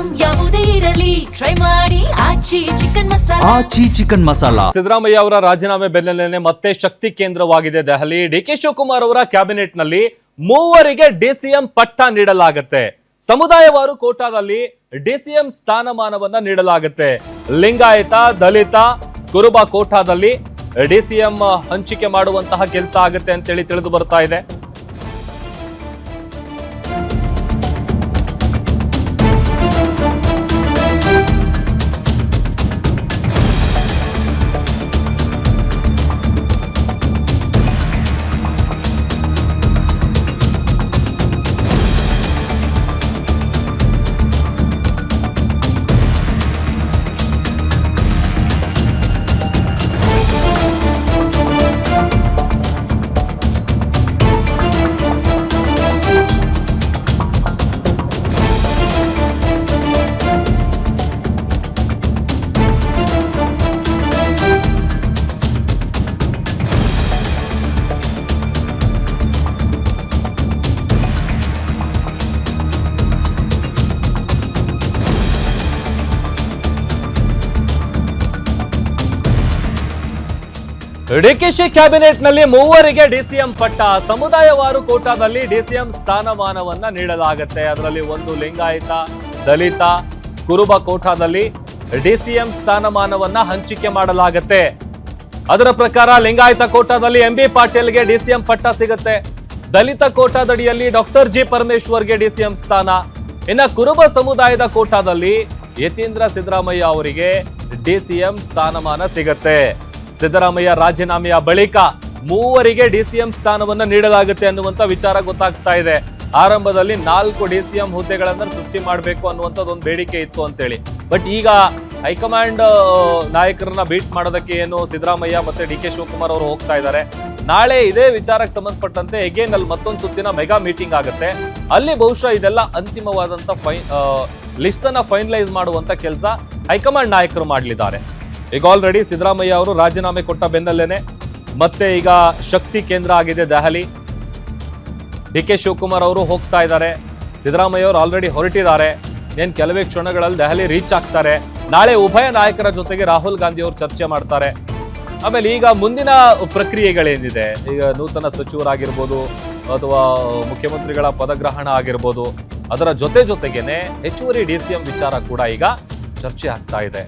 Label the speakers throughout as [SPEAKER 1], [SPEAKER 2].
[SPEAKER 1] Item ಯಾವುದೇ ಇರಲಿ try ಮಾಡಿ ಆಚಿ ಚಿಕನ್ ಮಸಾಲಾ.
[SPEAKER 2] ಸಿದ್ದರಾಮಯ್ಯ ಅವರ ರಾಜೀನಾಮೆ ಬೆನ್ನಲ್ಲೇ ಮತ್ತೆ ಶಕ್ತಿ ಕೇಂದ್ರವಾಗಿದೆ ದೆಹಲಿ. ಡಿಕೆ ಶಿವಕುಮಾರ್ ಅವರ ಕ್ಯಾಬಿನೆಟ್ ನಲ್ಲಿ ಮೂವರಿಗೆ ಡಿಸಿಎಂ ಪಟ್ಟ ನೀಡಲಾಗುತ್ತೆ. ಸಮುದಾಯವಾರು ಕೋಟಾದಲ್ಲಿ ಡಿಸಿಎಂ ಸ್ಥಾನಮಾನವನ್ನ ನೀಡಲಾಗುತ್ತೆ. ಲಿಂಗಾಯತ, ದಲಿತ, ಕುರುಬ ಕೋಟಾದಲ್ಲಿ ಡಿಸಿಎಂ ಹಂಚಿಕೆ ಮಾಡುವಂತಹ ಕೆಲಸ ಆಗುತ್ತೆ ಅಂತೇಳಿ ತಿಳಿದು ಬರ್ತಾ ಇದೆ. ಡಿಕೆಶಿ ಕ್ಯಾಬಿನೆಟ್ ನಲ್ಲಿ ಮೂವರಿಗೆ ಡಿಸಿಎಂ ಪಟ್ಟ. ಸಮುದಾಯವಾರು ಕೋಟಾದಲ್ಲಿ ಡಿಸಿಎಂ ಸ್ಥಾನಮಾನವನ್ನ ನೀಡಲಾಗುತ್ತೆ. ಅದರಲ್ಲಿ ಒಂದು ಲಿಂಗಾಯತ, ದಲಿತ, ಕುರುಬ ಕೋಟಾದಲ್ಲಿ ಡಿಸಿಎಂ ಸ್ಥಾನಮಾನವನ್ನ ಹಂಚಿಕೆ ಮಾಡಲಾಗುತ್ತೆ. ಅದರ ಪ್ರಕಾರ ಲಿಂಗಾಯತ ಕೋಟಾದಲ್ಲಿ ಎಂಬಿ ಪಾಟೀಲ್ಗೆ ಡಿಸಿಎಂ ಪಟ್ಟ ಸಿಗುತ್ತೆ. ದಲಿತ ಕೋಟಾದಡಿಯಲ್ಲಿ ಡಾಕ್ಟರ್ ಜಿ ಪರಮೇಶ್ವರ್ಗೆ ಡಿಸಿಎಂ ಸ್ಥಾನ. ಇನ್ನು ಕುರುಬ ಸಮುದಾಯದ ಕೋಟಾದಲ್ಲಿ ಯತೀಂದ್ರ ಸಿದ್ದರಾಮಯ್ಯ ಅವರಿಗೆ ಡಿಸಿಎಂ ಸ್ಥಾನಮಾನ ಸಿಗುತ್ತೆ. ಸಿದ್ದರಾಮಯ್ಯ ರಾಜೀನಾಮೆಯ ಬಳಿಕ ಮೂವರಿಗೆ ಡಿಸಿಎಂ ಸ್ಥಾನವನ್ನ ನೀಡಲಾಗುತ್ತೆ ಅನ್ನುವಂತ ವಿಚಾರ ಗೊತ್ತಾಗ್ತಾ ಇದೆ. ಆರಂಭದಲ್ಲಿ 4 ಡಿಸಿಎಂ ಹುದ್ದೆಗಳನ್ನ ಸೃಷ್ಟಿ ಮಾಡಬೇಕು ಅನ್ನುವಂಥದ್ದು ಒಂದು ಬೇಡಿಕೆ ಇತ್ತು ಅಂತೇಳಿ. ಬಟ್ ಈಗ ಹೈಕಮಾಂಡ್ ನಾಯಕರನ್ನ ಬೀಟ್ ಮಾಡೋದಕ್ಕೆ ಏನು ಸಿದ್ದರಾಮಯ್ಯ ಮತ್ತೆ ಡಿಕೆ ಶಿವಕುಮಾರ್ ಅವರು ಹೋಗ್ತಾ ಇದ್ದಾರೆ. ನಾಳೆ ಇದೇ ವಿಚಾರಕ್ಕೆ ಸಂಬಂಧಪಟ್ಟಂತೆ ಎಗೇನ್ ಅಲ್ಲಿ ಮತ್ತೊಂದು ಸುತ್ತಿನ ಮೆಗಾ ಮೀಟಿಂಗ್ ಆಗುತ್ತೆ. ಅಲ್ಲಿ ಬಹುಶಃ ಇದೆಲ್ಲ ಅಂತಿಮವಾದಂತ ಲಿಸ್ಟ್ ಅನ್ನ ಫೈನಲೈಸ್ ಮಾಡುವಂತ ಕೆಲಸ ಹೈಕಮಾಂಡ್ ನಾಯಕರು ಮಾಡಲಿದ್ದಾರೆ. ಈಗ ಆಲ್ರೆಡಿ ಸಿದ್ದರಾಮಯ್ಯ ಅವರು ರಾಜೀನಾಮೆ ಕೊಟ್ಟ ಬೆನ್ನಲ್ಲೇನೆ ಮತ್ತೆ ಈಗ ಶಕ್ತಿ ಕೇಂದ್ರ ಆಗಿದೆ ದೆಹಲಿ. ಡಿಕೆ ಶಿವಕುಮಾರ್ ಅವರು ಹೋಗ್ತಾ ಇದ್ದಾರೆ. ಸಿದ್ದರಾಮಯ್ಯ ಅವರು ಆಲ್ರೆಡಿ ಹೊರಟಿದ್ದಾರೆ. ಏನ್ ಕೆಲವೇ ಕ್ಷಣಗಳಲ್ಲಿ ದೆಹಲಿ ರೀಚ್ ಆಗ್ತಾರೆ. ನಾಳೆ ಉಭಯ ನಾಯಕರ ಜೊತೆಗೆ ರಾಹುಲ್ ಗಾಂಧಿ ಅವರು ಚರ್ಚೆ ಮಾಡ್ತಾರೆ. ಆಮೇಲೆ ಈಗ ಮುಂದಿನ ಪ್ರಕ್ರಿಯೆಗಳೇನಿದೆ, ಈಗ ನೂತನ ಸಚಿವರಾಗಿರ್ಬೋದು ಅಥವಾ ಮುಖ್ಯಮಂತ್ರಿಗಳ ಪದಗ್ರಹಣ ಆಗಿರ್ಬೋದು, ಅದರ ಜೊತೆಗೇನೆ ಹೆಚ್ಚುವರಿ ಡಿಸಿಎಂ ವಿಚಾರ ಕೂಡ ಈಗ ಚರ್ಚೆ ಆಗ್ತಾ ಇದೆ.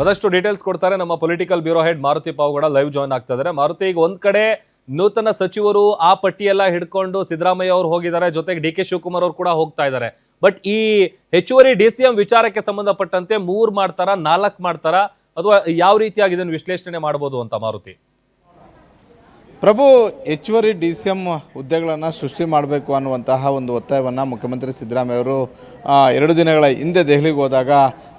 [SPEAKER 2] ಅದಷ್ಟು ಡೀಟೇಲ್ಸ್ ಕೊಡ್ತಾರೆ ನಮ್ಮ political bureau head Maruti Pavagada live join ಆಗ್ತಾ ಇದ್ದಾರೆ. ಮಾರುತಿ, ಈಗ ಒಂದ್ ಕಡೆ ನೂತನ ಸಚಿವರು ಆ ಪಟ್ಟಿಯೆಲ್ಲ ಹಿಡ್ಕೊಂಡು ಸಿದ್ದರಾಮಯ್ಯ ಅವರು ಹೋಗಿದ್ದಾರೆ, ಜೊತೆಗೆ ಡಿ ಕೆ ಶಿವಕುಮಾರ್ ಅವರು ಕೂಡ ಹೋಗ್ತಾ ಇದ್ದಾರೆ. ಬಟ್ ಈ ಹೆಚ್ಚುವರಿ ಡಿಸಿಎಂ ವಿಚಾರಕ್ಕೆ ಸಂಬಂಧಪಟ್ಟಂತೆ 3 ಮಾಡ್ತಾರಾ, 4 ಮಾಡ್ತಾರಾ, ಅಥವಾ ಯಾವ ರೀತಿಯಾಗಿ ಇದನ್ನು ವಿಶ್ಲೇಷಣೆ ಮಾಡಬಹುದು ಅಂತ ಮಾರುತಿ?
[SPEAKER 3] ಪ್ರಭು, ಹೆಚ್ಚುವರಿ ಡಿಸಿಎಂ ಹುದ್ದೆಗಳನ್ನು ಸೃಷ್ಟಿ ಮಾಡಬೇಕು ಅನ್ನುವಂತಹ ಒಂದು ಒತ್ತಾಯವನ್ನು ಮುಖ್ಯಮಂತ್ರಿ ಸಿದ್ದರಾಮಯ್ಯ ಅವರು 2 ದಿನಗಳ ಹಿಂದೆ ದೆಹಲಿಗೆ ಹೋದಾಗ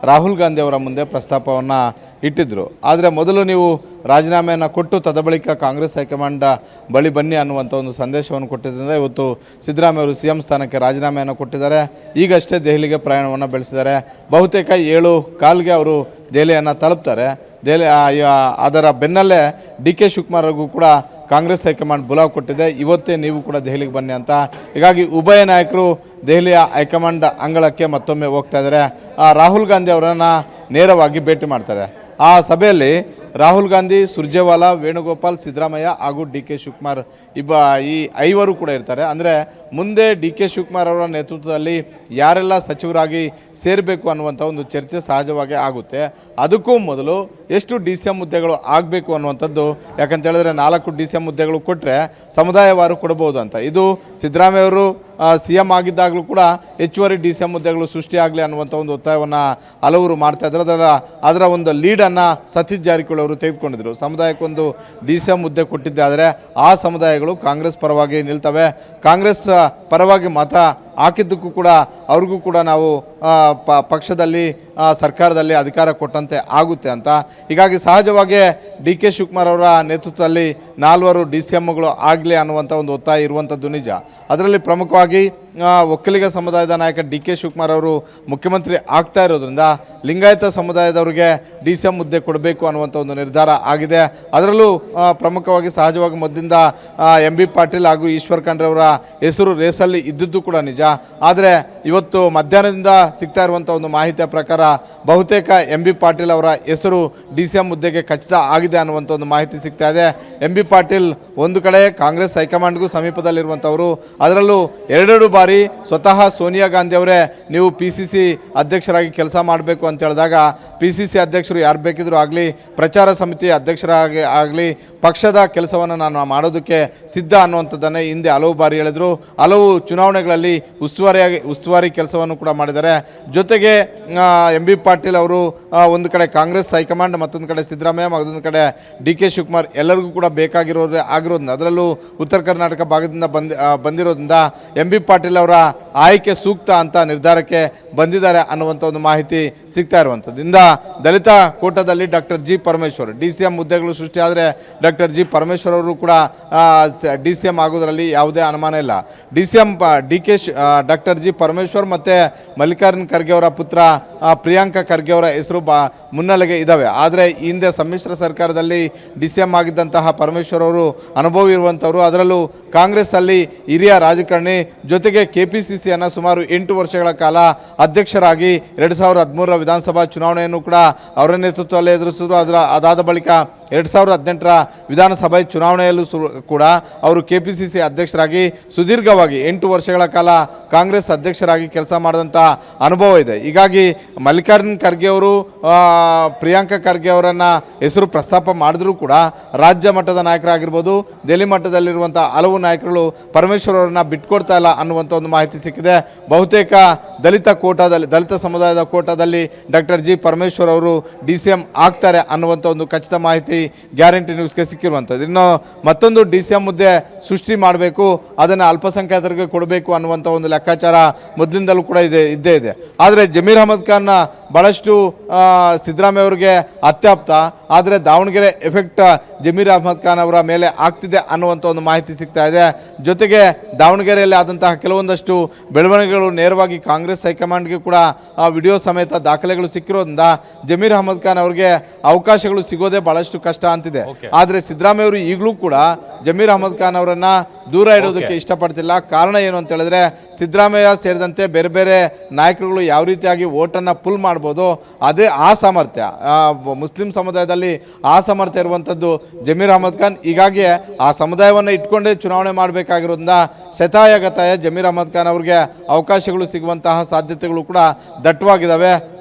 [SPEAKER 3] ರಾಹುಲ್ ಗಾಂಧಿ ಅವರ ಮುಂದೆ ಪ್ರಸ್ತಾಪವನ್ನು ಇಟ್ಟಿದ್ದರು. ಆದರೆ ಮೊದಲು ನೀವು ರಾಜೀನಾಮೆಯನ್ನು ಕೊಟ್ಟು ತದಬಳಿಕ ಕಾಂಗ್ರೆಸ್ ಹೈಕಮಾಂಡ್ ಬಳಿ ಬನ್ನಿ ಅನ್ನುವಂಥ ಒಂದು ಸಂದೇಶವನ್ನು ಕೊಟ್ಟಿದ್ದರಿಂದ ಇವತ್ತು ಸಿದ್ದರಾಮಯ್ಯ ಅವರು ಸಿಎಂ ಸ್ಥಾನಕ್ಕೆ ರಾಜೀನಾಮೆಯನ್ನು ಕೊಟ್ಟಿದ್ದಾರೆ. ಈಗಷ್ಟೇ ದೆಹಲಿಗೆ ಪ್ರಯಾಣವನ್ನು ಬೆಳೆಸಿದ್ದಾರೆ. ಬಹುತೇಕ 7:15ಗೆ ಅವರು ದೆಹಲಿಯನ್ನು ತಲುಪ್ತಾರೆ. ದೆಹಲಿ ಅದರ ಬೆನ್ನಲ್ಲೇ ಡಿ ಕೆ ಶಿವಕುಮಾರ್ ಅವ್ರಿಗೂ ಕೂಡ ಕಾಂಗ್ರೆಸ್ ಹೈಕಮಾಂಡ್ ಬುಲಾವ್ ಕೊಟ್ಟಿದೆ. ಇವತ್ತೇ ನೀವು ಕೂಡ ದೆಹಲಿಗೆ ಬನ್ನಿ ಅಂತ. ಹೀಗಾಗಿ ಉಭಯ ನಾಯಕರು ದೆಹಲಿಯ ಹೈಕಮಾಂಡ್ ಅಂಗಳಕ್ಕೆ ಮತ್ತೊಮ್ಮೆ ಹೋಗ್ತಾ ಇದ್ದಾರೆ. ರಾಹುಲ್ ಗಾಂಧಿ ಅವರನ್ನು ನೇರವಾಗಿ ಭೇಟಿ ಮಾಡ್ತಾರೆ. ಆ ಸಭೆಯಲ್ಲಿ ರಾಹುಲ್ ಗಾಂಧಿ, ಸುರ್ಜೇವಾಲಾ, ವೇಣುಗೋಪಾಲ್, ಸಿದ್ದರಾಮಯ್ಯ ಹಾಗೂ ಡಿ ಕೆ ಶಿವಕುಮಾರ್ ಈ 5 ಕೂಡ ಇರ್ತಾರೆ. ಅಂದರೆ ಮುಂದೆ ಡಿ ಕೆ ಶಿವಕುಮಾರ್ ಅವರ ನೇತೃತ್ವದಲ್ಲಿ ಯಾರೆಲ್ಲ ಸಚಿವರಾಗಿ ಸೇರಬೇಕು ಅನ್ನುವಂಥ ಒಂದು ಚರ್ಚೆ ಸಹಜವಾಗಿ ಆಗುತ್ತೆ. ಅದಕ್ಕೂ ಮೊದಲು ಎಷ್ಟು ಡಿಸಿಎಂ ಹುದ್ದೆಗಳು ಆಗಬೇಕು ಅನ್ನುವಂಥದ್ದು, ಯಾಕಂತ ಹೇಳಿದ್ರೆ 4 ಡಿಸಿಎಂ ಹುದ್ದೆಗಳು ಕೊಟ್ಟರೆ ಸಮುದಾಯವಾರು ಕೊಡಬಹುದು ಅಂತ. ಇದು ಸಿದ್ದರಾಮಯ್ಯ ಅವರು ಸಿಎಂ ಆಗಿದ್ದಾಗಲೂ ಕೂಡ ಹೆಚ್ಚುವರಿ ಡಿಸಿಎಂ ಹುದ್ದೆಗಳು ಸೃಷ್ಟಿಯಾಗಲಿ ಅನ್ನುವಂಥ ಒಂದು ಒತ್ತಾಯವನ್ನು ಹಲವರು ಮಾಡ್ತಾ ಇದ್ದಾರೆ. ಅದರ ಒಂದು ಲೀಡನ್ನು ಸತೀಶ್ ಜಾರಕಿಹೊಳಿ ಅವರು ತೆಗೆದುಕೊಂಡಿದ್ದರು. ಸಮುದಾಯಕ್ಕೊಂದು ಡಿಸಿಎಂ ಹುದ್ದೆ ಕೊಟ್ಟಿದ್ದಾದರೆ ಆ ಸಮುದಾಯಗಳು ಕಾಂಗ್ರೆಸ್ ಪರವಾಗಿ ನಿಲ್ತವೆ. ಕಾಂಗ್ರೆಸ್ ಪರವಾಗಿ ಮತ ಹಾಕಿದ್ದಕ್ಕೂ ಕೂಡ ಅವ್ರಿಗೂ ಕೂಡ ನಾವು ಪಕ್ಷದಲ್ಲಿ ಸರ್ಕಾರದಲ್ಲಿ ಅಧಿಕಾರ ಕೊಟ್ಟಂತೆ ಆಗುತ್ತೆ ಅಂತ. ಹೀಗಾಗಿ ಸಹಜವಾಗಿ ಡಿ ಕೆ ಶಿವಕುಮಾರ್ ಅವರ ನೇತೃತ್ವದಲ್ಲಿ 4 ಡಿಸಿಎಂಗಳು ಆಗಲಿ ಅನ್ನುವಂಥ ಒಂದು ಒತ್ತಾಯ ಇರುವಂಥದ್ದು ನಿಜ. ಅದರಲ್ಲಿ ಪ್ರಮುಖವಾಗಿ ಒಕ್ಕಲಿಗ ಸಮುದಾಯದ ನಾಯಕ ಡಿ ಕೆ ಶಿವಕುಮಾರ್ ಅವರು ಮುಖ್ಯಮಂತ್ರಿ ಆಗ್ತಾ ಇರೋದ್ರಿಂದ ಲಿಂಗಾಯತ ಸಮುದಾಯದವರಿಗೆ ಡಿಸಿಎಂ ಹುದ್ದೆ ಕೊಡಬೇಕು ಅನ್ನುವಂಥ ಒಂದು ನಿರ್ಧಾರ ಆಗಿದೆ. ಅದರಲ್ಲೂ ಪ್ರಮುಖವಾಗಿ ಸಹಜವಾಗಿ ಮೊದಲಿಂದ ಎಂ ಬಿ ಪಾಟೀಲ್ ಹಾಗೂ ಈಶ್ವರ್ ಖಂಡ್ರೆ ಅವರ ಹೆಸರು ರೇಸ್ ಅಲ್ಲಿ ಇದ್ದದ್ದು ಕೂಡ ನಿಜ. ಆದರೆ ಇವತ್ತು ಮಧ್ಯಾಹ್ನದಿಂದ ಸಿಗ್ತಾ ಇರುವಂಥ ಒಂದು ಮಾಹಿತಿಯ ಪ್ರಕಾರ ಬಹುತೇಕ ಎಂ ಬಿ ಪಾಟೀಲ್ ಅವರ ಹೆಸರು DCM ಹುದ್ದೆಗೆ ಖಚಿತ ಆಗಿದೆ ಅನ್ನುವಂಥ ಒಂದು ಮಾಹಿತಿ ಸಿಗ್ತಾ ಇದೆ. ಎಂ ಬಿ ಪಾಟೀಲ್ ಒಂದು ಕಡೆ ಕಾಂಗ್ರೆಸ್ ಹೈಕಮಾಂಡ್ಗೂ ಸಮೀಪದಲ್ಲಿರುವಂಥವರು, ಅದರಲ್ಲೂ ಎರಡೆರಡು ಬಾರಿ ಸ್ವತಃ ಸೋನಿಯಾ ಗಾಂಧಿ ಅವರೇ ನೀವು PCC ಅಧ್ಯಕ್ಷರಾಗಿ ಕೆಲಸ ಮಾಡಬೇಕು ಅಂತ ಹೇಳಿದಾಗ PCC ಅಧ್ಯಕ್ಷರು ಯಾರು ಬೇಕಿದ್ರೂ ಆಗಲಿ, ಪ್ರಚಾರ ಸಮಿತಿ ಅಧ್ಯಕ್ಷರಾಗಿ ಆಗಲಿ, ಪಕ್ಷದ ಕೆಲಸವನ್ನು ನಾನು ಮಾಡೋದಕ್ಕೆ ಸಿದ್ಧ ಅನ್ನುವಂಥದ್ದನ್ನೇ ಹಿಂದೆ ಹಲವು ಬಾರಿ ಹೇಳಿದರು. ಹಲವು ಚುನಾವಣೆಗಳಲ್ಲಿ ಉಸ್ತುವಾರಿ ಕೆಲಸವನ್ನು ಕೂಡ ಮಾಡಿದ್ದಾರೆ. ಜೊತೆಗೆ ಎಂ ಬಿ ಪಾಟೀಲ್ ಅವರು ಒಂದು ಕಡೆ ಕಾಂಗ್ರೆಸ್ ಹೈಕಮಾಂಡ್, ಮತ್ತೊಂದು ಕಡೆ ಸಿದ್ದರಾಮಯ್ಯ, ಮತ್ತೊಂದು ಕಡೆ DK ಶಿವಕುಮಾರ್ ಎಲ್ಲರಿಗೂ ಕೂಡ ಆಗಿರೋದ್ರಿಂದ, ಅದರಲ್ಲೂ ಉತ್ತರ ಕರ್ನಾಟಕ ಭಾಗದಿಂದ ಬಂದಿರೋದ್ರಿಂದ ಎಂ ಬಿ ಪಾಟೀಲ್ ಅವರ ಆಯ್ಕೆ ಸೂಕ್ತ ಅಂತ ನಿರ್ಧಾರಕ್ಕೆ ಬಂದಿದ್ದಾರೆ ಅನ್ನುವಂಥ ಒಂದು ಮಾಹಿತಿ ಸಿಗ್ತಾ ಇರುವಂಥದ್ದು. ದಲಿತ ಕೋಟಾದಲ್ಲಿ ಡಾಕ್ಟರ್ G ಪರಮೇಶ್ವರ್ DCM ಹುದ್ದೆಗಳು ಸೃಷ್ಟಿಯಾದರೆ ಡಾಕ್ಟರ್ G ಪರಮೇಶ್ವರ್ ಅವರು ಕೂಡ DCM ಆಗೋದರಲ್ಲಿ ಯಾವುದೇ ಅನುಮಾನ ಇಲ್ಲ. ಡಾಕ್ಟರ್ G ಪರಮೇಶ್ವರ್ ಮತ್ತು ಮಲ್ಲಿಕಾರ್ಜುನ್ ಖರ್ಗೆ ಅವರ ಪುತ್ರ ಪ್ರಿಯಾಂಕ ಖರ್ಗೆ ಅವರ ಹೆಸರು ಮುನ್ನೆಲೆಗೆ ಇದ್ದಾವೆ. ಆದರೆ ಈ ಹಿಂದೆ ಸಮ್ಮಿಶ್ರ ಸರ್ಕಾರದಲ್ಲಿ DCM ಆಗಿದ್ದಂತಹ ಪರಮೇಶ್ವರ್ ಅವರು ಅನುಭವ ಇರುವಂಥವರು, ಅದರಲ್ಲೂ ಕಾಂಗ್ರೆಸ್ಸಲ್ಲಿ ಹಿರಿಯ ರಾಜಕಾರಣಿ, ಜೊತೆಗೆ KPCCಯನ್ನು ಸುಮಾರು 8 ವರ್ಷಗಳ ಕಾಲ ಅಧ್ಯಕ್ಷರಾಗಿ 2013ರ ವಿಧಾನಸಭಾ ಚುನಾವಣೆಯನ್ನು ಕೂಡ ಅವರ ನೇತೃತ್ವದಲ್ಲೇ ಎದುರಿಸಿದ್ರು. ಅದಾದ ಬಳಿಕ 2018ರ ವಿಧಾನಸಭೆ ಚುನಾವಣೆಯಲ್ಲೂ ಕೂಡ ಅವರು KPCC ಅಧ್ಯಕ್ಷರಾಗಿ ಸುದೀರ್ಘವಾಗಿ 8 ವರ್ಷಗಳ ಕಾಲ ಕಾಂಗ್ರೆಸ್ ಅಧ್ಯಕ್ಷರಾಗಿ ಕೆಲಸ ಮಾಡಿದಂಥ ಅನುಭವ ಇದೆ. ಹೀಗಾಗಿ ಮಲ್ಲಿಕಾರ್ಜುನ್ ಖರ್ಗೆ ಅವರು ಪ್ರಿಯಾಂಕ ಖರ್ಗೆ ಅವರನ್ನು ಹೆಸರು ಪ್ರಸ್ತಾಪ ಮಾಡಿದ್ರೂ ಕೂಡ ರಾಜ್ಯ ಮಟ್ಟದ ನಾಯಕರಾಗಿರ್ಬೋದು, ದೆಹಲಿ ಮಟ್ಟದಲ್ಲಿರುವಂಥ ಹಲವು ನಾಯಕರು ಪರಮೇಶ್ವರ್ ಅವರನ್ನು ಬಿಟ್ಕೊಡ್ತಾ ಇಲ್ಲ ಅನ್ನುವಂಥ ಒಂದು ಮಾಹಿತಿ ಸಿಕ್ಕಿದೆ. ಬಹುತೇಕ ದಲಿತ ಸಮುದಾಯದ ಕೋಟಾದಲ್ಲಿ ಡಾಕ್ಟರ್ G ಪರಮೇಶ್ವರ್ ಅವರು DCM ಆಗ್ತಾರೆ ಅನ್ನುವಂಥ ಒಂದು ಖಚಿತ ಮಾಹಿತಿ ಗ್ಯಾರಂಟಿ ನ್ಯೂಸ್ಗೆ ಸಿಕ್ಕಿರುವಂಥದ್ದು. ಇನ್ನು ಮತ್ತೊಂದು DCM ಹುದ್ದೆ ಸೃಷ್ಟಿ ಮಾಡಬೇಕು, ಅದನ್ನು ಅಲ್ಪಸಂಖ್ಯಾತರಿಗೆ ಕೊಡಬೇಕು ಅನ್ನುವಂಥ ಒಂದು ಲೆಕ್ಕಾಚಾರ ಮೊದಲಿಂದಲೂ ಕೂಡ ಇದ್ದೇ ಇದೆ. ಆದರೆ ಜಮೀರ್ ಅಹಮದ್ ಖಾನ್ ಭಾಳಷ್ಟು ಸಿದ್ದರಾಮಯ್ಯ ಅವರಿಗೆ ಅತ್ಯಾಪ್ತ, ಆದರೆ ದಾವಣಗೆರೆ ಎಫೆಕ್ಟ್ ಜಮೀರ್ ಅಹಮದ್ ಖಾನ್ ಅವರ ಮೇಲೆ ಆಗ್ತಿದೆ ಅನ್ನುವಂಥ ಒಂದು ಮಾಹಿತಿ ಸಿಗ್ತಾ ಇದೆ. ಜೊತೆಗೆ ದಾವಣಗೆರೆಯಲ್ಲಿ ಆದಂತಹ ಕೆಲವೊಂದಷ್ಟು ಬೆಳವಣಿಗೆಗಳು ನೇರವಾಗಿ ಕಾಂಗ್ರೆಸ್ ಹೈಕಮಾಂಡ್ಗೆ ಕೂಡ ವಿಡಿಯೋ ಸಮೇತ ದಾಖಲೆಗಳು ಸಿಕ್ಕಿರೋದ್ರಿಂದ ಜಮೀರ್ ಅಹಮದ್ ಖಾನ್ ಅವರಿಗೆ ಅವಕಾಶಗಳು ಸಿಗೋದೇ ಭಾಳಷ್ಟು ಕಷ್ಟ ಅಂತಿದೆ. ಆದರೆ ಸಿದ್ದರಾಮಯ್ಯ ಅವರು ಈಗಲೂ ಕೂಡ ಜಮೀರ್ ಅಹಮದ್ ಖಾನ್ ಅವರನ್ನ ದೂರ ಇಡೋದಕ್ಕೆ ಇಷ್ಟಪಡ್ತಿಲ್ಲ. ಕಾರಣ ಏನು ಅಂತ ಹೇಳಿದ್ರೆ, ಸಿದ್ದರಾಮಯ್ಯ ಸೇರಿದಂತೆ ಬೇರೆ ಬೇರೆ ನಾಯಕರುಗಳು ಯಾವ ರೀತಿಯಾಗಿ ಓಟನ್ನು ಪುಲ್ ಮಾಡ್ಬೋದು, ಅದೇ ಆ ಸಾಮರ್ಥ್ಯ ಮುಸ್ಲಿಂ ಸಮುದಾಯದಲ್ಲಿ ಆ ಸಾಮರ್ಥ್ಯ ಇರುವಂಥದ್ದು ಜಮೀರ್ ಅಹಮದ್ ಖಾನ್. ಹೀಗಾಗಿ ಆ ಸಮುದಾಯವನ್ನು ಇಟ್ಕೊಂಡೇ ಚುನಾವಣೆ ಮಾಡಬೇಕಾಗಿರೋದ್ರಿಂದ ಶತಾಯಗತಾಯ ಜಮೀರ್ ಅಹಮದ್ ಖಾನ್ ಅವ್ರಿಗೆ ಅವಕಾಶಗಳು ಸಿಗುವಂತಹ ಸಾಧ್ಯತೆಗಳು ಕೂಡ ದಟ್ಟವಾಗಿದ್ದಾವೆ.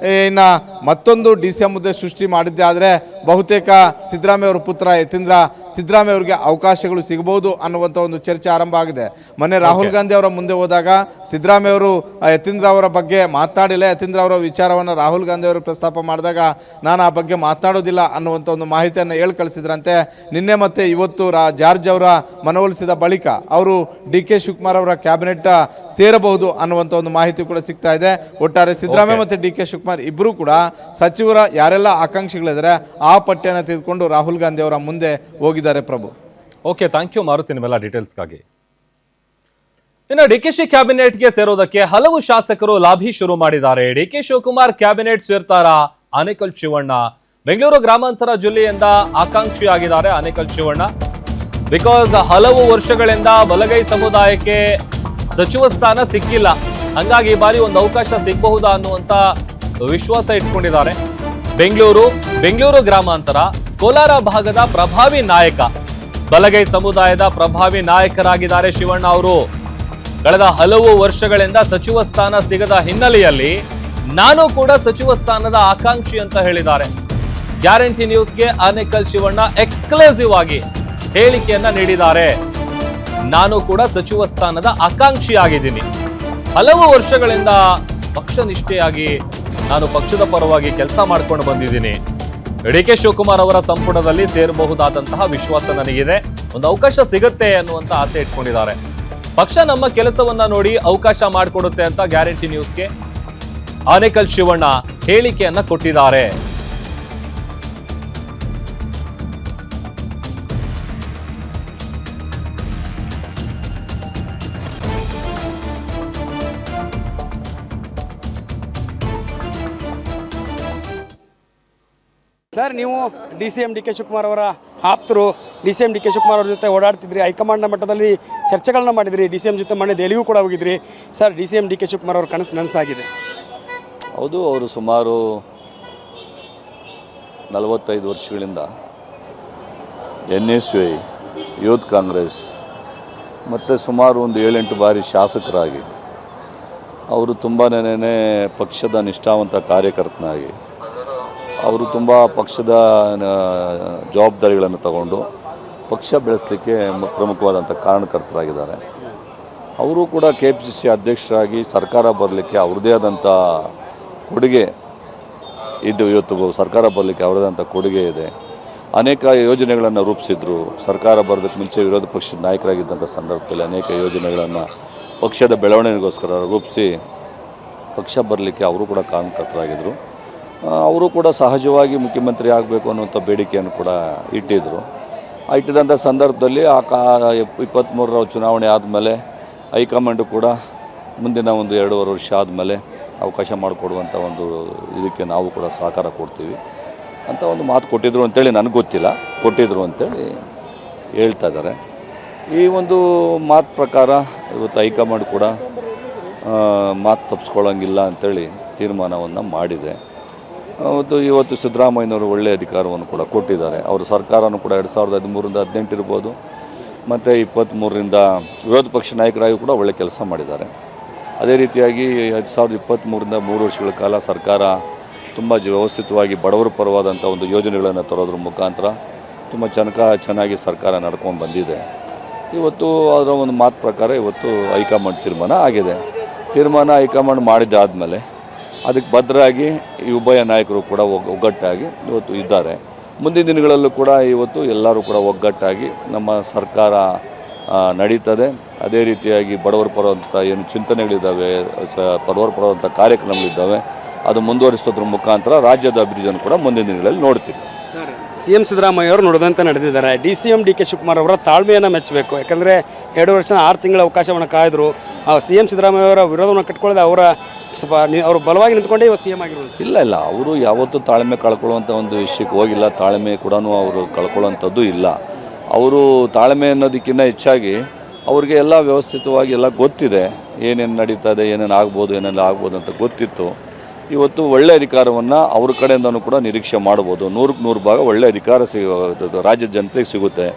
[SPEAKER 3] ಇನ್ನು ಮತ್ತೊಂದು DCM ಹುದ್ದೆ ಸೃಷ್ಟಿ ಮಾಡಿದ್ದೆ ಆದರೆ ಬಹುತೇಕ ಸಿದ್ದರಾಮಯ್ಯ ಅವರ ಪುತ್ರ ಯತೀಂದ್ರ ಸಿದ್ದರಾಮಯ್ಯ ಅವರಿಗೆ ಅವಕಾಶಗಳು ಸಿಗಬಹುದು ಅನ್ನುವಂಥ ಒಂದು ಚರ್ಚೆ ಆರಂಭ ಆಗಿದೆ. ಮೊನ್ನೆ ರಾಹುಲ್ ಗಾಂಧಿ ಅವರ ಮುಂದೆ ಹೋದಾಗ ಸಿದ್ದರಾಮಯ್ಯ ಅವರು ಯತೀಂದ್ರ ಅವರ ಬಗ್ಗೆ ಮಾತನಾಡಿಲ್ಲ. ಯತೀಂದ್ರ ಅವರ ವಿಚಾರವನ್ನು ರಾಹುಲ್ ಗಾಂಧಿ ಅವರು ಪ್ರಸ್ತಾಪ ಮಾಡಿದಾಗ ನಾನು ಆ ಬಗ್ಗೆ ಮಾತನಾಡೋದಿಲ್ಲ ಅನ್ನುವಂಥ ಒಂದು ಮಾಹಿತಿಯನ್ನು ಹೇಳಿ ಕಳಿಸಿದ್ರಂತೆ. ನಿನ್ನೆ ಮತ್ತೆ ಇವತ್ತು ಜಾರ್ಜ್ ಅವರ ಮನವೊಲಿಸಿದ ಬಳಿಕ ಅವರು DK ಶಿವಕುಮಾರ್ ಅವರ ಕ್ಯಾಬಿನೆಟ್ ಸೇರಬಹುದು ಅನ್ನುವಂಥ ಒಂದು ಮಾಹಿತಿ ಕೂಡ ಸಿಗ್ತಾ ಇದೆ. ಒಟ್ಟಾರೆ ಸಿದ್ದರಾಮಯ್ಯ ಮತ್ತು DK ಶಿವಕುಮಾರ್ ಇಬ್ಬರು ಕೂಡ ಸಚಿವರ ಯಾರೆಲ್ಲ ಆಕಾಂಕ್ಷಿಗಳಿದ್ದಾರೆ ಆ ಪಟ್ಟಿಯನ್ನು ತೆಗೆದುಕೊಂಡು ರಾಹುಲ್ ಗಾಂಧಿ ಅವರ ಮುಂದೆ ಹೋಗಿದ್ದಾರೆ. ಪ್ರಭು,
[SPEAKER 2] ಓಕೆ, ಥ್ಯಾಂಕ್ ಯು ಮಾರುತಿ ನಿಮ್ಮೆಲ್ಲ ಡೀಟೇಲ್ಸ್ಗಾಗಿ. ಇನ್ನು DKC ಕ್ಯಾಬಿನೆಟ್ಗೆ ಸೇರೋದಕ್ಕೆ ಹಲವು ಶಾಸಕರು ಲಾಬಿ ಶುರು ಮಾಡಿದ್ದಾರೆ. DK ಶಿವಕುಮಾರ್ ಕ್ಯಾಬಿನೆಟ್ ಸೇರ್ತಾರ? ಆನೇಕಲ್ ಶಿವಣ್ಣ ಬೆಂಗಳೂರು ಗ್ರಾಮಾಂತರ ಜಿಲ್ಲೆಯಿಂದ ಆಕಾಂಕ್ಷಿಯಾಗಿದ್ದಾರೆ. ಆನೇಕಲ್ ಶಿವಣ್ಣ ಬಿಕಾಸ್ ಹಲವು ವರ್ಷಗಳಿಂದ ಬಲಗೈ ಸಮುದಾಯಕ್ಕೆ ಸಚಿವ ಸ್ಥಾನ ಸಿಕ್ಕಿಲ್ಲ, ಹಂಗಾಗಿ ಈ ಬಾರಿ ಒಂದು ಅವಕಾಶ ಸಿಗಬಹುದಾ ಅನ್ನುವಂತ ವಿಶ್ವಾಸ ಇಟ್ಕೊಂಡಿದ್ದಾರೆ. ಬೆಂಗಳೂರು ಗ್ರಾಮಾಂತರ ಕೋಲಾರ ಭಾಗದ ಪ್ರಭಾವಿ ನಾಯಕ, ಬಲಗೈ ಸಮುದಾಯದ ಪ್ರಭಾವಿ ನಾಯಕರಾಗಿದ್ದಾರೆ ಶಿವಣ್ಣ ಅವರು. ಕಳೆದ ಹಲವು ವರ್ಷಗಳಿಂದ ಸಚಿವ ಸ್ಥಾನ ಸಿಗದ ಹಿನ್ನೆಲೆಯಲ್ಲಿ ನಾನು ಕೂಡ ಸಚಿವ ಸ್ಥಾನದ ಆಕಾಂಕ್ಷಿ ಅಂತ ಹೇಳಿದ್ದಾರೆ. ಗ್ಯಾರಂಟಿ ನ್ಯೂಸ್ಗೆ ಆನೇಕಲ್ ಶಿವಣ್ಣ ಎಕ್ಸ್ಕ್ಲೂಸಿವ್ ಆಗಿ ಹೇಳಿಕೆಯನ್ನ ನೀಡಿದ್ದಾರೆ. ನಾನು ಕೂಡ ಸಚಿವ ಸ್ಥಾನದ ಆಕಾಂಕ್ಷಿಯಾಗಿದ್ದೀನಿ. ಹಲವು ವರ್ಷಗಳಿಂದ ಪಕ್ಷ ನಿಷ್ಠೆಯಾಗಿ ನಾನು ಪಕ್ಷದ ಪರವಾಗಿ ಕೆಲಸ ಮಾಡ್ಕೊಂಡು ಬಂದಿದ್ದೀನಿ. DK ಶಿವಕುಮಾರ್ ಅವರ ಸಂಪುಟದಲ್ಲಿ ಸೇರಬಹುದಾದಂತಹ ವಿಶ್ವಾಸ ನನಗಿದೆ. ಒಂದು ಅವಕಾಶ ಸಿಗುತ್ತೆ ಅನ್ನುವಂತ ಆಸೆ ಇಟ್ಕೊಂಡಿದ್ದಾರೆ. ಪಕ್ಷ ನಮ್ಮ ಕೆಲಸವನ್ನ ನೋಡಿ ಅವಕಾಶ ಮಾಡಿಕೊಡುತ್ತೆ ಅಂತ ಗ್ಯಾರಂಟಿ ನ್ಯೂಸ್ಗೆ ಆನೇಕಲ್ ಶಿವಣ್ಣ ಹೇಳಿಕೆಯನ್ನ ಕೊಟ್ಟಿದ್ದಾರೆ.
[SPEAKER 4] ಸರ್, ನೀವು DCM DK ಶಿವಕುಮಾರ್ ಅವರ ಆಪ್ತರು, DCM DK ಶಿವಕುಮಾರ್ ಅವ್ರ ಜೊತೆ ಓಡಾಡ್ತಿದ್ರಿ, ಹೈಕಮಾಂಡ್ನ ಮಟ್ಟದಲ್ಲಿ ಚರ್ಚೆಗಳನ್ನ ಮಾಡಿದ್ರಿ, DCM ಜೊತೆ ಮೊನ್ನೆ ದೆಹಲಿಗೂ ಕೂಡ ಹೋಗಿದ್ರಿ. ಸರ್, DCM DK ಶಿವಕುಮಾರ್ ಅವ್ರ ಕನಸು ನನಸಾಗಿದೆ.
[SPEAKER 5] ಹೌದು, ಅವರು ಸುಮಾರು 45 ವರ್ಷಗಳಿಂದ NSY, ಯೂತ್ ಕಾಂಗ್ರೆಸ್ ಮತ್ತು ಸುಮಾರು ಒಂದು 7-8 ಬಾರಿ ಶಾಸಕರಾಗಿ ಅವರು ತುಂಬಾ ಪಕ್ಷದ ನಿಷ್ಠಾವಂತ ಕಾರ್ಯಕರ್ತನಾಗಿ ಅವರು ತುಂಬ ಪಕ್ಷದ ಜವಾಬ್ದಾರಿಗಳನ್ನು ತಗೊಂಡು ಪಕ್ಷ ಬೆಳೆಸಲಿಕ್ಕೆ ಪ್ರಮುಖವಾದಂಥ ಕಾರಣಕರ್ತರಾಗಿದ್ದಾರೆ. ಅವರು ಕೂಡ KPCC ಅಧ್ಯಕ್ಷರಾಗಿ ಸರ್ಕಾರ ಬರಲಿಕ್ಕೆ ಅವ್ರದ್ದೇ ಆದಂಥ ಕೊಡುಗೆ ಇದು. ಇವತ್ತು ಸರ್ಕಾರ ಬರಲಿಕ್ಕೆ ಅವರದೇ ಆದಂಥ ಕೊಡುಗೆ ಇದೆ. ಅನೇಕ ಯೋಜನೆಗಳನ್ನು ರೂಪಿಸಿದ್ರು. ಸರ್ಕಾರ ಬರೋದಕ್ಕೆ ಮುಂಚೆ ವಿರೋಧ ಪಕ್ಷದ ನಾಯಕರಾಗಿದ್ದಂಥ ಸಂದರ್ಭದಲ್ಲಿ ಅನೇಕ ಯೋಜನೆಗಳನ್ನು ಪಕ್ಷದ ಬೆಳವಣಿಗೆಗೋಸ್ಕರ ರೂಪಿಸಿ ಪಕ್ಷ ಬರಲಿಕ್ಕೆ ಅವರು ಕೂಡ ಕಾರಣಕರ್ತರಾಗಿದ್ದರು. ಅವರು ಕೂಡ ಸಹಜವಾಗಿ ಮುಖ್ಯಮಂತ್ರಿ ಆಗಬೇಕು ಅನ್ನುವಂಥ ಬೇಡಿಕೆಯನ್ನು ಕೂಡ ಇಟ್ಟಿದ್ದರು. ಇಟ್ಟಿದಂಥ ಸಂದರ್ಭದಲ್ಲಿ 23ರ ಚುನಾವಣೆ ಆದಮೇಲೆ ಹೈಕಮಾಂಡು ಕೂಡ ಮುಂದಿನ ಒಂದು 2.5 ವರ್ಷ ಆದಮೇಲೆ ಅವಕಾಶ ಮಾಡಿಕೊಡುವಂಥ ಒಂದು ಇದಕ್ಕೆ ನಾವು ಕೂಡ ಸಹಕಾರ ಕೊಡ್ತೀವಿ ಅಂತ ಒಂದು ಮಾತು ಕೊಟ್ಟಿದ್ರು ಅಂತೇಳಿ ನನಗೆ ಗೊತ್ತಿಲ್ಲ, ಕೊಟ್ಟಿದ್ರು ಅಂತೇಳಿ ಹೇಳ್ತಾ ಇದ್ದಾರೆ. ಈ ಒಂದು ಮಾತು ಪ್ರಕಾರ ಇವತ್ತು ಹೈಕಮಾಂಡ್ ಕೂಡ ಮಾತು ತಪ್ಪಿಸ್ಕೊಳ್ಳೋಂಗಿಲ್ಲ ಅಂಥೇಳಿ ತೀರ್ಮಾನವನ್ನು ಮಾಡಿದೆ. ಇವತ್ತು ಸಿದ್ದರಾಮಯ್ಯನವರು ಒಳ್ಳೆಯ ಅಧಿಕಾರವನ್ನು ಕೂಡ ಕೊಟ್ಟಿದ್ದಾರೆ. ಅವರು ಸರ್ಕಾರನೂ ಕೂಡ 2013ರಿಂದ 18 ಇರ್ಬೋದು ಮತ್ತು 23ರಿಂದ ವಿರೋಧ ಪಕ್ಷ ನಾಯಕರಾಗಿ ಕೂಡ ಒಳ್ಳೆಯ ಕೆಲಸ ಮಾಡಿದ್ದಾರೆ. ಅದೇ ರೀತಿಯಾಗಿ 2023ರಿಂದ 3 ವರ್ಷಗಳ ಕಾಲ ಸರ್ಕಾರ ತುಂಬ ವ್ಯವಸ್ಥಿತವಾಗಿ ಬಡವರ ಪರವಾದಂಥ ಒಂದು ಯೋಜನೆಗಳನ್ನು ತರೋದ್ರ ಮುಖಾಂತರ ತುಂಬ ಚೆನ್ನಾಗಿ ಸರ್ಕಾರ ನಡ್ಕೊಂಡು ಬಂದಿದೆ. ಇವತ್ತು ಅದರ ಒಂದು ಮಾತು ಪ್ರಕಾರ ಇವತ್ತು ಹೈಕಮಾಂಡ್ ತೀರ್ಮಾನ ಆಗಿದೆ. ತೀರ್ಮಾನ ಹೈಕಮಾಂಡ್ ಮಾಡಿದ್ದಾದಮೇಲೆ ಅದಕ್ಕೆ ಬದ್ಧರಾಗಿ ಈ ಉಭಯ ನಾಯಕರು ಕೂಡ ಒಗ್ಗಟ್ಟಾಗಿ ಇವತ್ತು ಇದ್ದಾರೆ. ಮುಂದಿನ ದಿನಗಳಲ್ಲೂ ಕೂಡ ಇವತ್ತು ಎಲ್ಲರೂ ಕೂಡ ಒಗ್ಗಟ್ಟಾಗಿ ನಮ್ಮ ಸರ್ಕಾರ ನಡೀತದೆ. ಅದೇ ರೀತಿಯಾಗಿ ಬಡವರ ಪರವಂಥ ಏನು ಚಿಂತನೆಗಳಿದ್ದಾವೆ, ಬಡವರ ಪರವಂಥ ಕಾರ್ಯಕ್ರಮಗಳಿದ್ದಾವೆ, ಅದು ಮುಂದುವರಿಸೋದ್ರ ಮುಖಾಂತರ ರಾಜ್ಯದ ಅಭಿವೃದ್ಧಿಯನ್ನು ಕೂಡ ಮುಂದಿನ ದಿನಗಳಲ್ಲಿ ನೋಡ್ತೀವಿ.
[SPEAKER 4] ಸರ್, CM ಸಿದ್ದರಾಮಯ್ಯ ಅವರು ನುಡಿದಂತೆ ನಡೆದಿದ್ದಾರೆ. DCM DK ಶಿವಕುಮಾರ್ ಅವರ ತಾಳ್ಮೆಯನ್ನು ಮೆಚ್ಚಬೇಕು. ಯಾಕಂದರೆ 2 ವರ್ಷ 6 ತಿಂಗಳ ಅವಕಾಶವನ್ನು ಕಾಯ್ದರು. CM ಸಿದ್ದರಾಮಯ್ಯ ಅವರ ವಿರೋಧವನ್ನು ಕಟ್ಕೊಳ್ಳದೆ ಅವರು ಬಲವಾಗಿ ನಿಂತ್ಕೊಂಡೇ ಇವತ್ತು CM ಆಗಿರೋದು.
[SPEAKER 5] ಇಲ್ಲ, ಅವರು ಯಾವತ್ತೂ ತಾಳ್ಮೆ ಕಳ್ಕೊಳ್ಳುವಂಥ ಒಂದು ವಿಷಯಕ್ಕೆ ಹೋಗಿಲ್ಲ. ತಾಳ್ಮೆ ಕೂಡ ಅವರು ಕಳ್ಕೊಳ್ಳೋವಂಥದ್ದು ಇಲ್ಲ. ಅವರು ತಾಳ್ಮೆ ಅನ್ನೋದಕ್ಕಿಂತ ಹೆಚ್ಚಾಗಿ ಅವ್ರಿಗೆ ಎಲ್ಲ ವ್ಯವಸ್ಥಿತವಾಗಿ ಎಲ್ಲ ಗೊತ್ತಿದೆ, ಏನೇನು ನಡೀತದೆ, ಏನೇನು ಆಗ್ಬೋದು, ಏನೆಲ್ಲ ಆಗ್ಬೋದು ಅಂತ ಗೊತ್ತಿತ್ತು. ಇವತ್ತು ಒಳ್ಳೆಯ ಅಧಿಕಾರವನ್ನು ಅವ್ರ ಕಡೆಯಿಂದನೂ ಕೂಡ ನಿರೀಕ್ಷೆ ಮಾಡ್ಬೋದು. 100ಕ್ಕೆ 100 ಭಾಗ ಒಳ್ಳೆಯ ಅಧಿಕಾರ ರಾಜ್ಯದ ಜನತೆಗೆ ಸಿಗುತ್ತೆ.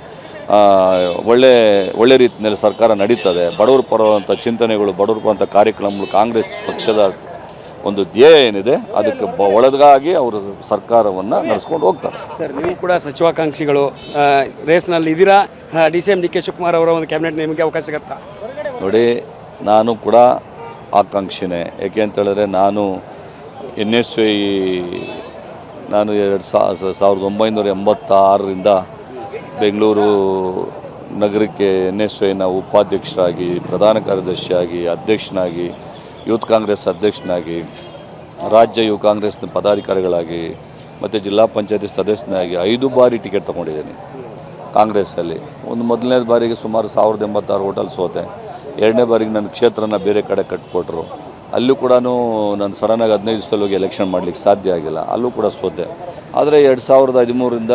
[SPEAKER 5] ಒಳ್ಳೆ ರೀತಿಯಲ್ಲಿ ಸರ್ಕಾರ ನಡೀತದೆ. ಬಡವರ ಪರವಂಥ ಚಿಂತನೆಗಳು, ಬಡವರ ಪರವಂಥ ಕಾರ್ಯಕ್ರಮಗಳು, ಕಾಂಗ್ರೆಸ್ ಪಕ್ಷದ ಒಂದು ಧ್ಯೇಯ ಏನಿದೆ ಅದಕ್ಕೆ ಒಳಗಾಗಿ ಅವರು ಸರ್ಕಾರವನ್ನು ನಡೆಸ್ಕೊಂಡು ಹೋಗ್ತಾರೆ.
[SPEAKER 4] ಸರ್, ನೀವು ಕೂಡ ಸಚಿವಾಕಾಂಕ್ಷಿಗಳು, ರೇಸ್ನಲ್ಲಿ ಇದ್ದೀರಾ. DCM DK ಶಿವಕುಮಾರ್ ಅವರ ಒಂದು ಕ್ಯಾಬಿನೆಟ್ ನಿಮಗೆ ಅವಕಾಶ ಸಿಗುತ್ತಾ?
[SPEAKER 5] ನೋಡಿ, ನಾನು ಕೂಡ ಆಕಾಂಕ್ಷಿನೇ. ಏಕೆ ಅಂತೇಳಿದ್ರೆ ನಾನು NSY 1986ರಿಂದ ಬೆಂಗಳೂರು ನಗರಕ್ಕೆ NSYನ ಉಪಾಧ್ಯಕ್ಷರಾಗಿ, ಪ್ರಧಾನ ಕಾರ್ಯದರ್ಶಿಯಾಗಿ, ಅಧ್ಯಕ್ಷನಾಗಿ, ಯೂತ್ ಕಾಂಗ್ರೆಸ್ ಅಧ್ಯಕ್ಷನಾಗಿ, ರಾಜ್ಯ ಯುವ ಕಾಂಗ್ರೆಸ್ನ ಪದಾಧಿಕಾರಿಗಳಾಗಿ ಮತ್ತು ಜಿಲ್ಲಾ ಪಂಚಾಯತಿ ಸದಸ್ಯನಾಗಿ 5 ಬಾರಿ ಟಿಕೆಟ್ ತೊಗೊಂಡಿದ್ದೀನಿ ಕಾಂಗ್ರೆಸ್ಸಲ್ಲಿ. ಮೊದಲನೇ ಬಾರಿಗೆ ಸುಮಾರು 1086 ಹೋಟೆಲ್ ಸೋತೆ. 2ನೇ ಬಾರಿಗೆ ನನ್ನ ಕ್ಷೇತ್ರನ ಬೇರೆ ಕಡೆ ಕಟ್ಕೊಟ್ರು. ಅಲ್ಲೂ ಕೂಡ ನಾನು ಸಡನ್ನಾಗಿ 15 ದಿವಸದಲ್ಲಿ ಹೋಗಿ ಎಲೆಕ್ಷನ್ ಮಾಡಲಿಕ್ಕೆ ಸಾಧ್ಯ ಆಗಿಲ್ಲ, ಅಲ್ಲೂ ಕೂಡ ಸೋತೆ. ಆದರೆ 2013ರಿಂದ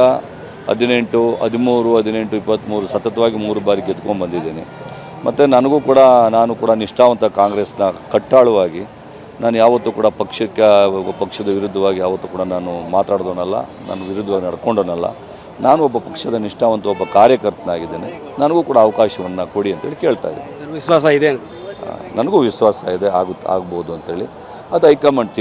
[SPEAKER 5] 18, 13, 18, 23 ಸತತವಾಗಿ 3 ಬಾರಿ ಗೆದ್ಕೊಂಡು ಬಂದಿದ್ದೀನಿ. ಮತ್ತು ನಾನು ಕೂಡ ನಿಷ್ಠಾವಂತ ಕಾಂಗ್ರೆಸ್ನ ಕಟ್ಟಾಳುವಾಗಿ ನಾನು ಯಾವತ್ತೂ ಕೂಡ ಪಕ್ಷದ ವಿರುದ್ಧವಾಗಿ ಯಾವತ್ತೂ ಕೂಡ ನಾನು ಮಾತಾಡೋನಲ್ಲ, ನಾನು ವಿರುದ್ಧವಾಗಿ ನಡ್ಕೊಂಡೋನಲ್ಲ. ನಾನು ಒಬ್ಬ ಪಕ್ಷದ ನಿಷ್ಠಾವಂತ ಒಬ್ಬ ಕಾರ್ಯಕರ್ತನಾಗಿದ್ದೇನೆ. ನನಗೂ ಕೂಡ ಅವಕಾಶವನ್ನು ಕೊಡಿ ಅಂತೇಳಿ ಕೇಳ್ತಾ ಇದ್ದೀನಿ.
[SPEAKER 4] ವಿಶ್ವಾಸ ಇದೆ?
[SPEAKER 5] ನನಗೂ ವಿಶ್ವಾಸ ಇದೆ, ಆಗ್ಬೋದು ಅಂತೇಳಿ. ಅದು ಹೈಕಮಾಂಡ್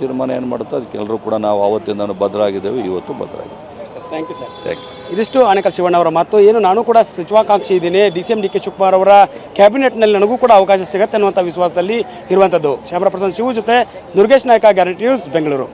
[SPEAKER 5] ತೀರ್ಮಾನ ಏನು ಮಾಡುತ್ತೋ ಅದಕ್ಕೆ ಎಲ್ಲರೂ ಕೂಡ ನಾವು ಆವತ್ತಿಂದ ಭದ್ರಾಗಿದ್ದೇವೆ, ಇವತ್ತು ಭದ್ರಾಗಿದ್ದೇವೆ.
[SPEAKER 4] Thank you sir.
[SPEAKER 5] Thank you.
[SPEAKER 4] ಇದಿಷ್ಟು ಆನೇಕಲ್ ಶಿವಣ್ಣ ಅವರ ಮಾತು. ನಾನು ಕೂಡ ಸಚಿವಾಕಾಂಕ್ಷಿ ಇದ್ದೀನಿ. DCM DK ಶಿವಕುಮಾರ್ ಅವರ ಕ್ಯಾಬಿನೆಟ್ನಲ್ಲಿ ನನಗೂ ಕೂಡ ಅವಕಾಶ ಸಿಗುತ್ತೆ ಅನ್ನುವಂಥ ವಿಶ್ವಾಸದಲ್ಲಿ ಇರುವಂಥದ್ದು. ಕ್ಯಾಮರಾ ಪರ್ಸನ್ ಶಿವು ಜೊತೆ ದುರ್ಗೇಶ್ ನಾಯ್ಕ, ಗ್ಯಾರಂಟಿ ನ್ಯೂಸ್, ಬೆಂಗಳೂರು.